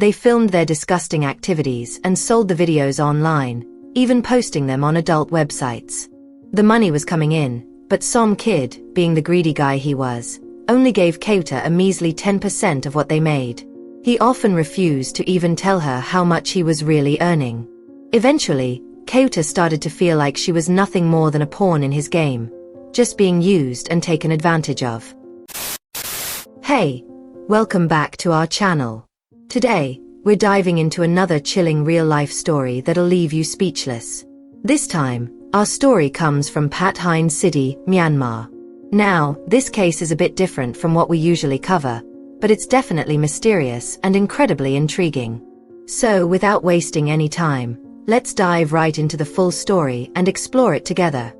They filmed their disgusting activities and sold the videos online, even posting them on adult websites. The money was coming in, but Som Kid, being the greedy guy he was, only gave Keuta a measly 10% of what they made. He often refused to even tell her how much he was really earning. Eventually, Keuta started to feel like she was nothing more than a pawn in his game, just being used and taken advantage of. Hey, welcome back to our channel. Today, we're diving into another chilling real-life story that'll leave you speechless. This time, our story comes from Pat Hine City, Myanmar. Now, this case is a bit different from what we usually cover, but it's definitely mysterious and incredibly intriguing. So, without wasting any time, let's dive right into the full story and explore it together.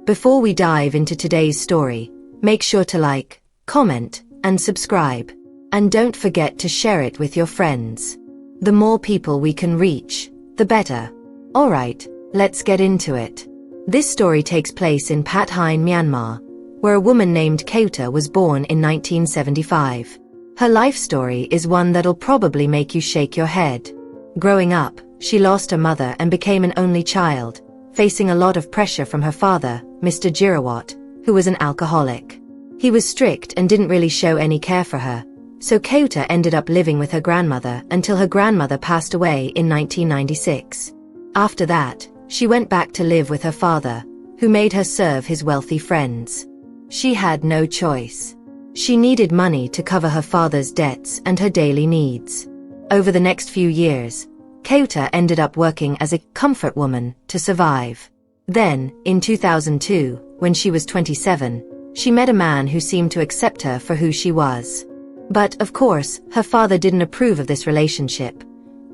Before we dive into today's story, make sure to like, comment, and subscribe. And don't forget to share it with your friends. The more people we can reach, the better. Alright, let's get into it. This story takes place in Pat Hine, Myanmar, where a woman named Keuta was born in 1975. Her life story is one that'll probably make you shake your head. Growing up, she lost her mother and became an only child, facing a lot of pressure from her father, Mr. Jirawat, who was an alcoholic. He was strict and didn't really show any care for her, so Keuta ended up living with her grandmother until her grandmother passed away in 1996. After that, she went back to live with her father, who made her serve his wealthy friends. She had no choice. She needed money to cover her father's debts and her daily needs. Over the next few years, Keuta ended up working as a comfort woman to survive. Then, in 2002, when she was 27, she met a man who seemed to accept her for who she was. But, of course, her father didn't approve of this relationship,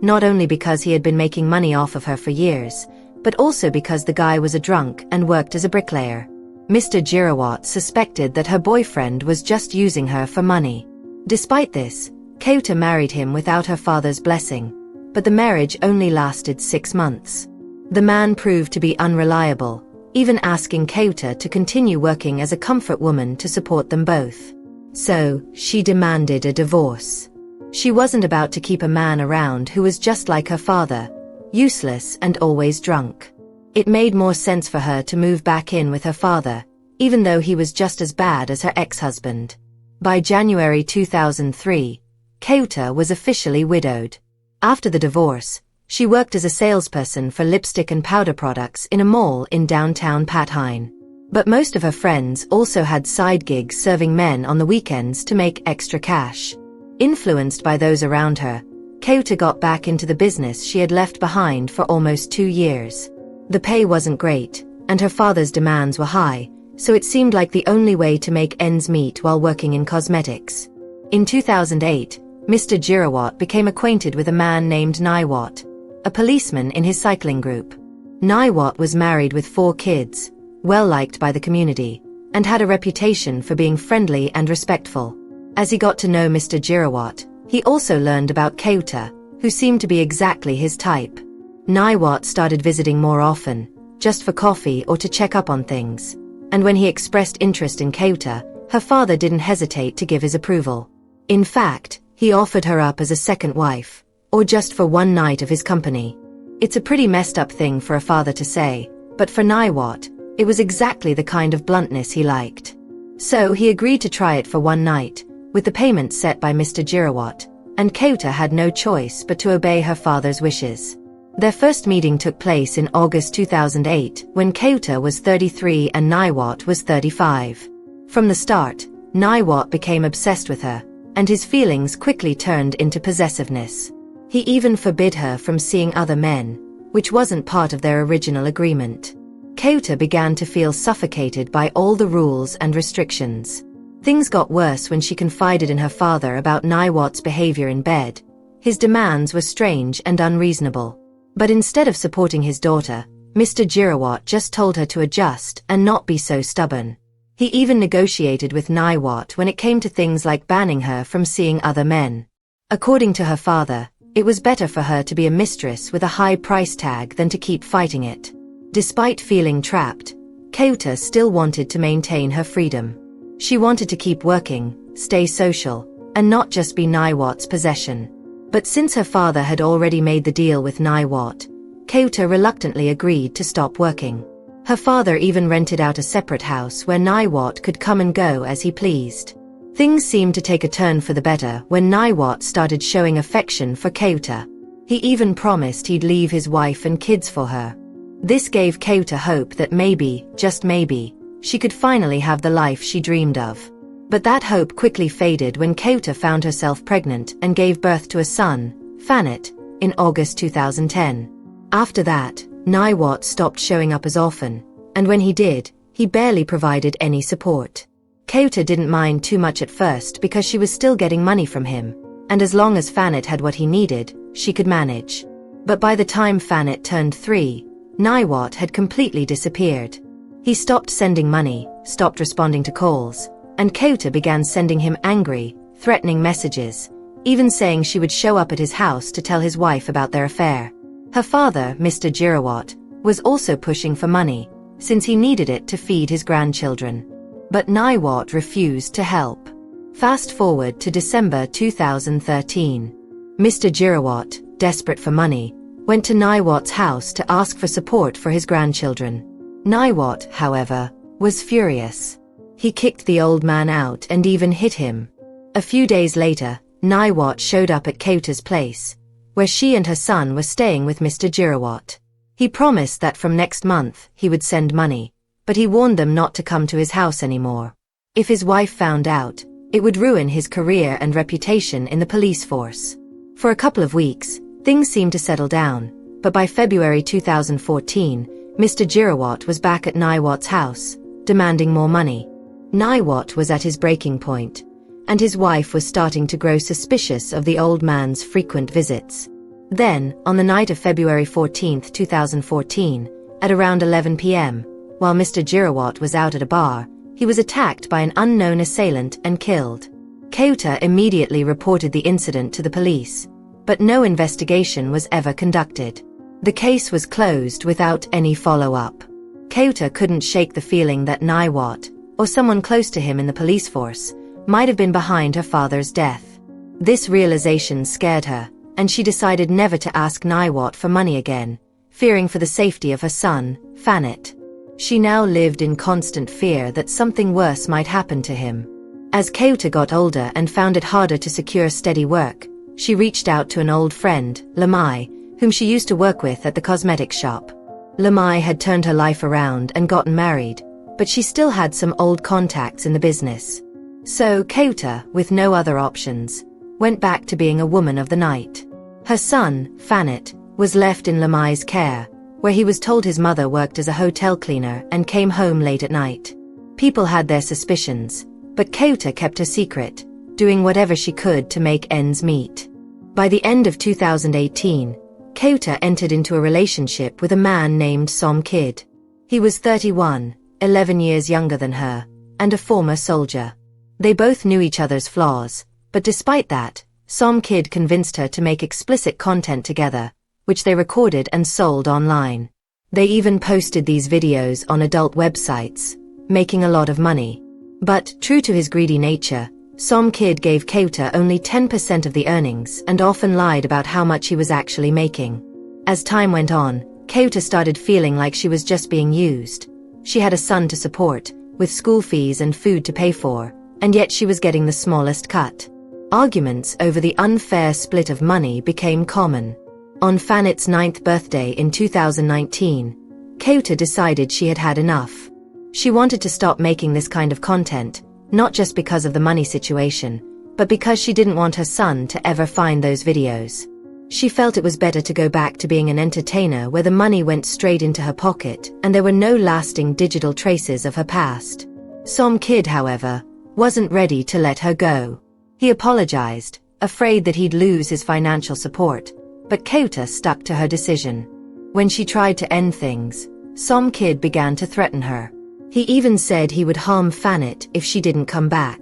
not only because he had been making money off of her for years, but also because the guy was a drunk and worked as a bricklayer. Mr. Jirawat suspected that her boyfriend was just using her for money. Despite this, Keuta married him without her father's blessing, but the marriage only lasted 6 months. The man proved to be unreliable, even asking Keuta to continue working as a comfort woman to support them both. So, she demanded a divorce. She wasn't about to keep a man around who was just like her father, useless and always drunk. It made more sense for her to move back in with her father, even though he was just as bad as her ex-husband. By January 2003, Keuta was officially widowed. After the divorce, she worked as a salesperson for lipstick and powder products in a mall in downtown Pat Hine. But most of her friends also had side gigs serving men on the weekends to make extra cash. Influenced by those around her, Keuta got back into the business she had left behind for almost 2 years. The pay wasn't great, and her father's demands were high, so it seemed like the only way to make ends meet while working in cosmetics. In 2008, Mr. Jirawat became acquainted with a man named Niwat, a policeman in his cycling group. Niwat was married with 4 kids, well-liked by the community, and had a reputation for being friendly and respectful. As he got to know Mr. Jirawat, he also learned about Keuta, who seemed to be exactly his type. Niwat started visiting more often, just for coffee or to check up on things, and when he expressed interest in Keuta, her father didn't hesitate to give his approval. In fact, he offered her up as a second wife, or just for one night of his company. It's a pretty messed up thing for a father to say, but for Niwat, it was exactly the kind of bluntness he liked. So he agreed to try it for one night, with the payment set by Mr. Jirawat, and Keuta had no choice but to obey her father's wishes. Their first meeting took place in August 2008, when Keuta was 33 and Niwat was 35. From the start, Niwat became obsessed with her, and his feelings quickly turned into possessiveness. He even forbid her from seeing other men, which wasn't part of their original agreement. Keuta began to feel suffocated by all the rules and restrictions. Things got worse when she confided in her father about Niwat's behavior in bed. His demands were strange and unreasonable. But instead of supporting his daughter, Mr. Jirawat just told her to adjust and not be so stubborn. He even negotiated with Niwat when it came to things like banning her from seeing other men. According to her father, it was better for her to be a mistress with a high price tag than to keep fighting it. Despite feeling trapped, Keuta still wanted to maintain her freedom. She wanted to keep working, stay social, and not just be Niwat's possession. But since her father had already made the deal with Niwat, Kauta reluctantly agreed to stop working. Her father even rented out a separate house where Niwat could come and go as he pleased. Things seemed to take a turn for the better when Niwat started showing affection for Kauta. He even promised he'd leave his wife and kids for her. This gave Kauta hope that maybe, just maybe, she could finally have the life she dreamed of. But that hope quickly faded when Kauta found herself pregnant and gave birth to a son, Fanit, in August 2010. After that, Niwat stopped showing up as often, and when he did, he barely provided any support. Kauta didn't mind too much at first because she was still getting money from him, and as long as Fanit had what he needed, she could manage. But by the time Fanit turned 3, Niwat had completely disappeared. He stopped sending money, stopped responding to calls, and Kauta began sending him angry, threatening messages, even saying she would show up at his house to tell his wife about their affair. Her father, Mr. Jirawat, was also pushing for money, since he needed it to feed his grandchildren. But Niwat refused to help. Fast forward to December 2013. Mr. Jirawat, desperate for money, went to Niwat's house to ask for support for his grandchildren. Niwat, however, was furious. He kicked the old man out and even hit him. A few days later, Niwat showed up at Kauta's place, where she and her son were staying with Mr. Jirawat. He promised that from next month he would send money, but he warned them not to come to his house anymore. If his wife found out, it would ruin his career and reputation in the police force. For a couple of weeks, things seemed to settle down, but by February 2014, Mr. Jirawat was back at Niwat's house, demanding more money. Niwat was at his breaking point, and his wife was starting to grow suspicious of the old man's frequent visits. Then, on the night of February 14, 2014, at around 11 p.m., while Mr. Jirawat was out at a bar, he was attacked by an unknown assailant and killed. Kauta immediately reported the incident to the police, but no investigation was ever conducted. The case was closed without any follow-up. Kauta couldn't shake the feeling that Niwat, or someone close to him in the police force, might have been behind her father's death. This realization scared her, and she decided never to ask Niwat for money again, fearing for the safety of her son, Fanit. She now lived in constant fear that something worse might happen to him. As Kauta got older and found it harder to secure steady work, she reached out to an old friend, Lamai, whom she used to work with at the cosmetics shop. Lamai had turned her life around and gotten married, but she still had some old contacts in the business. So Kauta, with no other options, went back to being a woman of the night. Her son, Fanit, was left in Lamai's care, where he was told his mother worked as a hotel cleaner and came home late at night. People had their suspicions, but Kauta kept her secret, doing whatever she could to make ends meet. By the end of 2018, Kauta entered into a relationship with a man named Som Kid. He was 31, 11 years younger than her, and a former soldier. They both knew each other's flaws, but despite that, Som Kid convinced her to make explicit content together, which they recorded and sold online. They even posted these videos on adult websites, making a lot of money. But, true to his greedy nature, Som Kid gave Kauta only 10% of the earnings and often lied about how much he was actually making. As time went on, Kauta started feeling like she was just being used. She had a son to support, with school fees and food to pay for, and yet she was getting the smallest cut. Arguments over the unfair split of money became common. On Fanit's 9th birthday in 2019, Kauta decided she had had enough. She wanted to stop making this kind of content, not just because of the money situation, but because she didn't want her son to ever find those videos. She felt it was better to go back to being an entertainer where the money went straight into her pocket and there were no lasting digital traces of her past. Som Kid, however, wasn't ready to let her go. He apologized, afraid that he'd lose his financial support, but Kauta stuck to her decision. When she tried to end things, Som Kid began to threaten her. He even said he would harm Fanit if she didn't come back.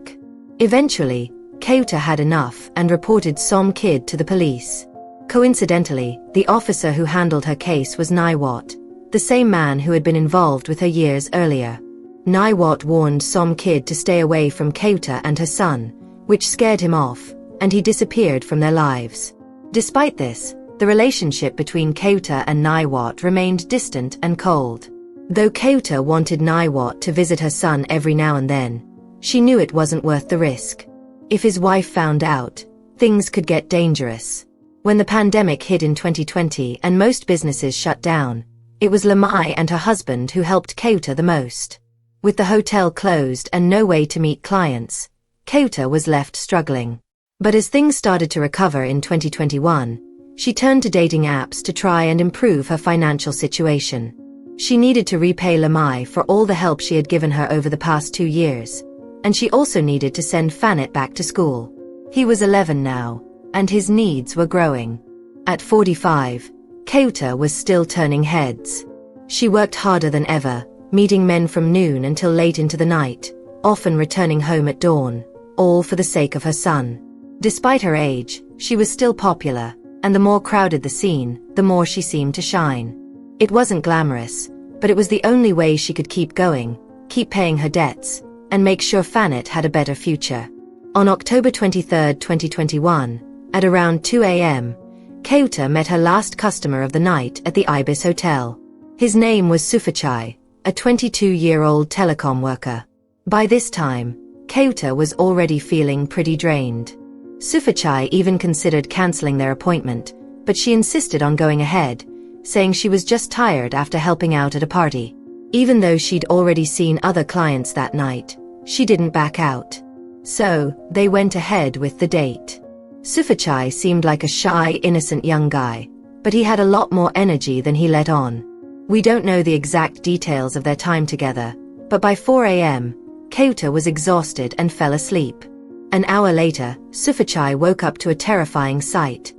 Eventually, Kauta had enough and reported Som Kid to the police. Coincidentally, the officer who handled her case was Niwat, the same man who had been involved with her years earlier. Niwat warned Som Kid to stay away from Keuta and her son, which scared him off, and he disappeared from their lives. Despite this, the relationship between Keuta and Niwat remained distant and cold. Though Keuta wanted Niwat to visit her son every now and then, she knew it wasn't worth the risk. If his wife found out, things could get dangerous. When the pandemic hit in 2020 and most businesses shut down, it was Lamai and her husband who helped Keuta the most. With the hotel closed and no way to meet clients, Keuta was left struggling. But as things started to recover in 2021, she turned to dating apps to try and improve her financial situation. She needed to repay Lamai for all the help she had given her over the past 2 years, and she also needed to send Fanit back to school. He was 11 now, and his needs were growing. At 45, Keuta was still turning heads. She worked harder than ever, meeting men from noon until late into the night, often returning home at dawn, all for the sake of her son. Despite her age, she was still popular, and the more crowded the scene, the more she seemed to shine. It wasn't glamorous, but it was the only way she could keep going, keep paying her debts, and make sure Fanit had a better future. On October 23, 2021, at around 2 a.m., Keuta met her last customer of the night at the Ibis Hotel. His name was Sufachai, a 22-year-old telecom worker. By this time, Keuta was already feeling pretty drained. Sufachai even considered cancelling their appointment, but she insisted on going ahead, saying she was just tired after helping out at a party. Even though she'd already seen other clients that night, she didn't back out. So, they went ahead with the date. Sufachai seemed like a shy, innocent young guy, but he had a lot more energy than he let on. We don't know the exact details of their time together, but by 4 a.m., Keuta was exhausted and fell asleep. An hour later, Sufachai woke up to a terrifying sight.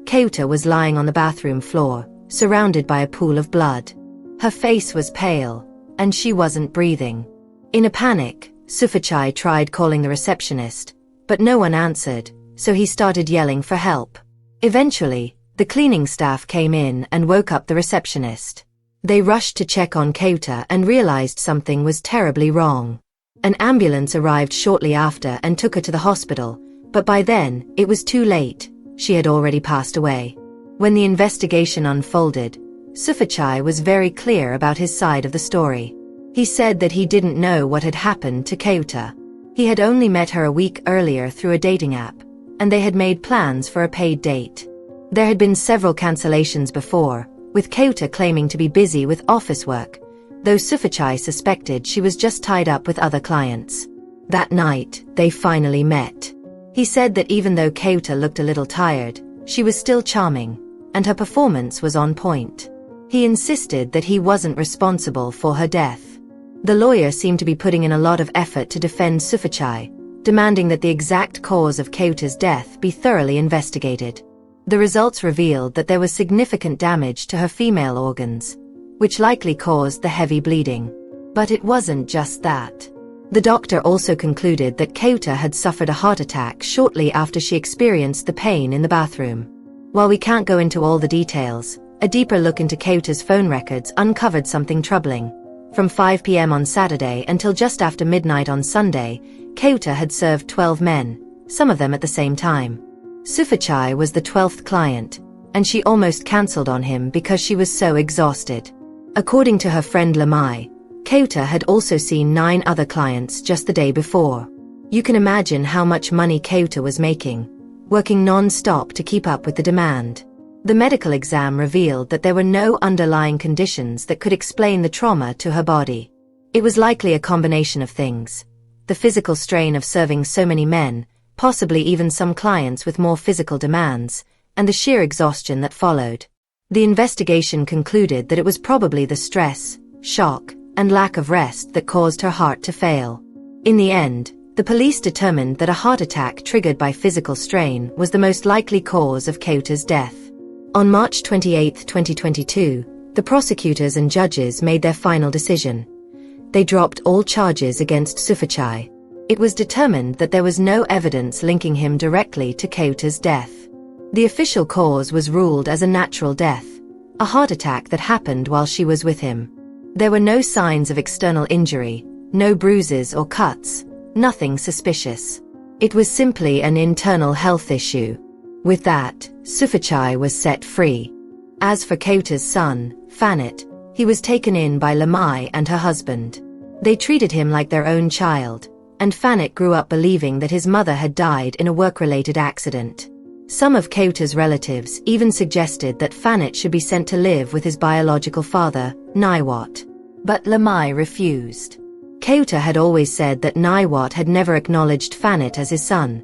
Keuta was lying on the bathroom floor, surrounded by a pool of blood. Her face was pale, and she wasn't breathing. In a panic, Sufachai tried calling the receptionist, but no one answered, so he started yelling for help. Eventually, the cleaning staff came in and woke up the receptionist. They rushed to check on Keuta and realized something was terribly wrong. An ambulance arrived shortly after and took her to the hospital, but by then, it was too late. She had already passed away. When the investigation unfolded, Sufachai was very clear about his side of the story. He said that he didn't know what had happened to Keuta. He had only met her a week earlier through a dating app, and they had made plans for a paid date. There had been several cancellations before, with Keuta claiming to be busy with office work, though Sufachai suspected she was just tied up with other clients. That night, they finally met. He said that even though Keuta looked a little tired, she was still charming, and her performance was on point. He insisted that he wasn't responsible for her death. The lawyer seemed to be putting in a lot of effort to defend Sufachai, demanding that the exact cause of Keuta's death be thoroughly investigated. The results revealed that there was significant damage to her female organs, which likely caused the heavy bleeding. But it wasn't just that. The doctor also concluded that Keuta had suffered a heart attack shortly after she experienced the pain in the bathroom. While we can't go into all the details, a deeper look into Keuta's phone records uncovered something troubling. From 5 p.m. on Saturday until just after midnight on Sunday, Keuta had served 12 men, some of them at the same time. Sufachai was the 12th client, and she almost cancelled on him because she was so exhausted. According to her friend Lamai, Keuta had also seen 9 other clients just the day before. You can imagine how much money Keuta was making, working non-stop to keep up with the demand. The medical exam revealed that there were no underlying conditions that could explain the trauma to her body. It was likely a combination of things: the physical strain of serving so many men, possibly even some clients with more physical demands, and the sheer exhaustion that followed. The investigation concluded that it was probably the stress, shock, and lack of rest that caused her heart to fail. In the end, the police determined that a heart attack triggered by physical strain was the most likely cause of Keuta's death. On March 28, 2022, the prosecutors and judges made their final decision. They dropped all charges against Sufachai. It was determined that there was no evidence linking him directly to Keuta's death. The official cause was ruled as a natural death, a heart attack that happened while she was with him. There were no signs of external injury, No bruises or cuts, nothing suspicious. It was simply an internal health issue. With that, Sufachai was set free. As for Kota's son, Fanit, he was taken in by Lamai and her husband. They treated him like their own child, and Fanit grew up believing that his mother had died in a work-related accident. Some of Kota's relatives even suggested that Fanit should be sent to live with his biological father, Niwat. But Lamai refused. Kota had always said that Niwat had never acknowledged Fanit as his son,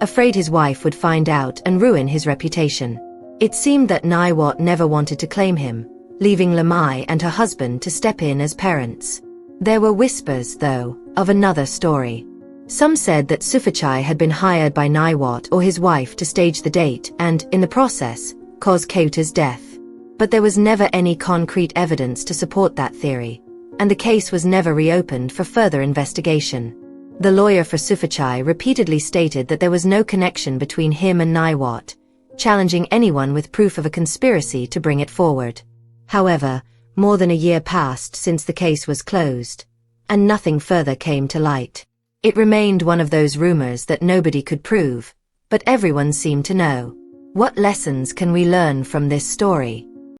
afraid his wife would find out and ruin his reputation. It seemed that Niwat never wanted to claim him, leaving Lamai and her husband to step in as parents. There were whispers, though, of another story. Some said that Sufachai had been hired by Niwat or his wife to stage the date and, in the process, cause Kota's death. But there was never any concrete evidence to support that theory, and the case was never reopened for further investigation. The lawyer for Sufachai repeatedly stated that there was no connection between him and Niwat, challenging anyone with proof of a conspiracy to bring it forward. However, more than a year passed since the case was closed, and nothing further came to light. It remained one of those rumors that nobody could prove, but everyone seemed to know. What lessons can we learn from this story?